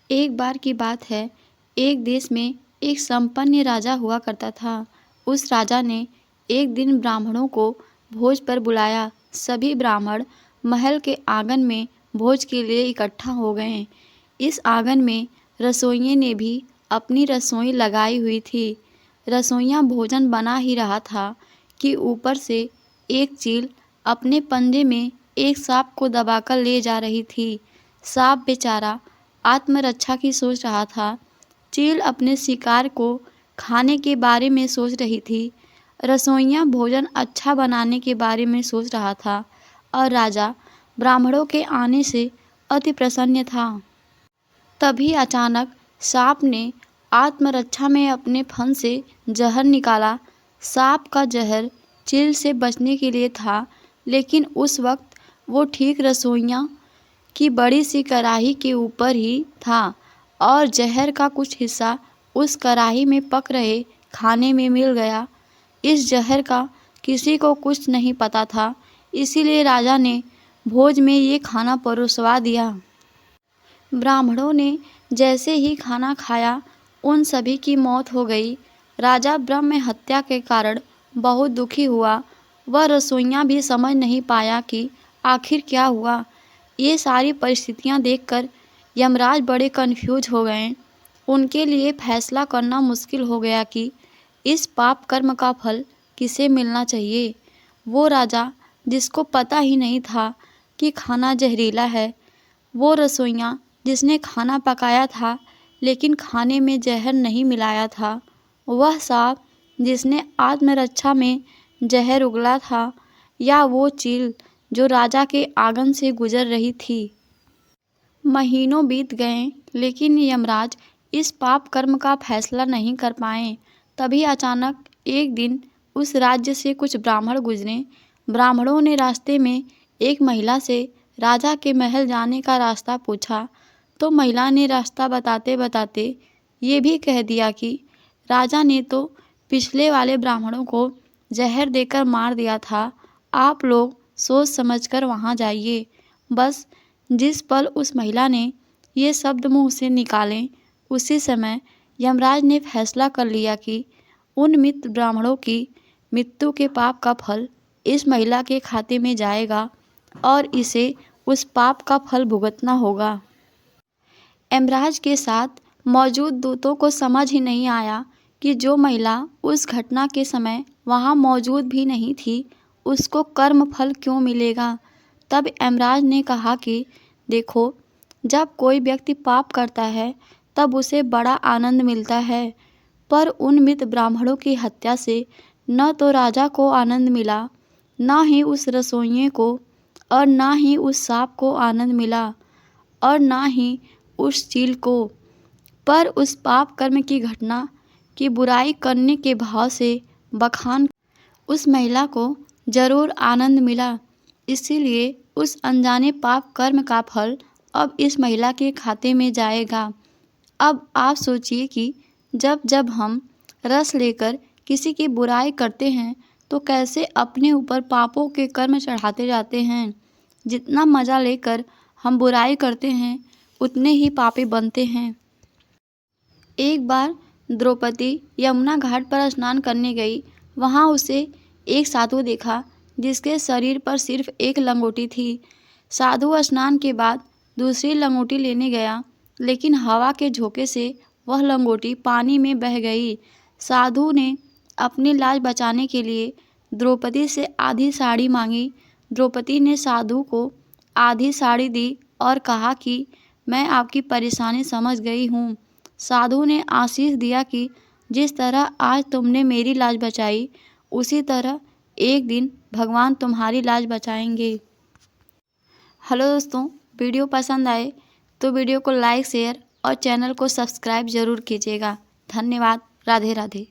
एक बार की बात है, एक देश में एक संपन्न राजा हुआ करता था। उस राजा ने एक दिन ब्राह्मणों को भोज पर बुलाया। सभी ब्राह्मण महल के आंगन में भोज के लिए इकट्ठा हो गए। इस आंगन में रसोइये ने भी अपनी रसोई लगाई हुई थी। रसोइया भोजन बना ही रहा था कि ऊपर से एक चील अपने पंजे में एक सांप को दबाकर ले जा रही थी। सांप बेचारा आत्मरक्षा की सोच रहा था। चील अपने शिकार को खाने के बारे में सोच रही थी। रसोइया भोजन अच्छा बनाने के बारे में सोच रहा था और राजा ब्राह्मणों के आने से अति प्रसन्न था। तभी अचानक सांप ने आत्मरक्षा में अपने फन से जहर निकाला। सांप का जहर चील से बचने के लिए था, लेकिन उस वक्त वो ठीक रसोइया की बड़ी सी कढ़ाई के ऊपर ही था और जहर का कुछ हिस्सा उस कढ़ाई में पक रहे खाने में मिल गया। इस जहर का किसी को कुछ नहीं पता था, इसीलिए राजा ने भोज में ये खाना परोसवा दिया। ब्राह्मणों ने जैसे ही खाना खाया, उन सभी की मौत हो गई। राजा ब्रह्म हत्या के कारण बहुत दुखी हुआ। वह रसोइया भी समझ नहीं पाया कि आखिर क्या हुआ। ये सारी परिस्थितियां देखकर यमराज बड़े कंफ्यूज हो गए। उनके लिए फैसला करना मुश्किल हो गया कि इस पाप कर्म का फल किसे मिलना चाहिए। वो राजा जिसको पता ही नहीं था कि खाना जहरीला है, वो रसोइया जिसने खाना पकाया था लेकिन खाने में जहर नहीं मिलाया था, वह सांप जिसने आत्मरक्षा में जहर उगला था, या वो चील जो राजा के आंगन से गुजर रही थी। महीनों बीत गए लेकिन यमराज इस पाप कर्म का फैसला नहीं कर पाए। तभी अचानक एक दिन उस राज्य से कुछ ब्राह्मण गुजरे। ब्राह्मणों ने रास्ते में एक महिला से राजा के महल जाने का रास्ता पूछा, तो महिला ने रास्ता बताते बताते ये भी कह दिया कि राजा ने तो पिछले वाले ब्राह्मणों को जहर देकर मार दिया था। आप लोग सोच समझकर वहाँ जाइए। बस जिस पल उस महिला ने ये शब्द मुंह से निकाले, उसी समय यमराज ने फैसला कर लिया कि उन मृत ब्राह्मणों की मृत्यु के पाप का फल इस महिला के खाते में जाएगा और इसे उस पाप का फल भुगतना होगा। यमराज के साथ मौजूद दूतों को समझ ही नहीं आया कि जो महिला उस घटना के समय वहाँ मौजूद भी नहीं थी, उसको कर्म फल क्यों मिलेगा। तब यमराज ने कहा कि देखो, जब कोई व्यक्ति पाप करता है तब उसे बड़ा आनंद मिलता है, पर उन मृत ब्राह्मणों की हत्या से न तो राजा को आनंद मिला, न ही उस रसोइये को, और न ही उस सांप को आनंद मिला, और न ही उस चील को, पर उस पाप कर्म की घटना की बुराई करने के भाव से बखान उस महिला को जरूर आनंद मिला। इसीलिए उस अनजाने पाप कर्म का फल अब इस महिला के खाते में जाएगा। अब आप सोचिए कि जब जब हम रस लेकर किसी की बुराई करते हैं तो कैसे अपने ऊपर पापों के कर्म चढ़ाते जाते हैं। जितना मज़ा लेकर हम बुराई करते हैं, उतने ही पापी बनते हैं। एक बार द्रौपदी यमुना घाट पर स्नान करने गई। वहाँ उसे एक साधु देखा जिसके शरीर पर सिर्फ एक लंगोटी थी। साधु स्नान के बाद दूसरी लंगोटी लेने गया, लेकिन हवा के झोंके से वह लंगोटी पानी में बह गई। साधु ने अपनी लाज बचाने के लिए द्रौपदी से आधी साड़ी मांगी। द्रौपदी ने साधु को आधी साड़ी दी और कहा कि मैं आपकी परेशानी समझ गई हूँ। साधु ने आशीष दिया कि जिस तरह आज तुमने मेरी लाज बचाई, उसी तरह एक दिन भगवान तुम्हारी लाज बचाएंगे। हेलो दोस्तों, वीडियो पसंद आए तो वीडियो को लाइक, शेयर और चैनल को सब्सक्राइब ज़रूर कीजिएगा। धन्यवाद। राधे राधे।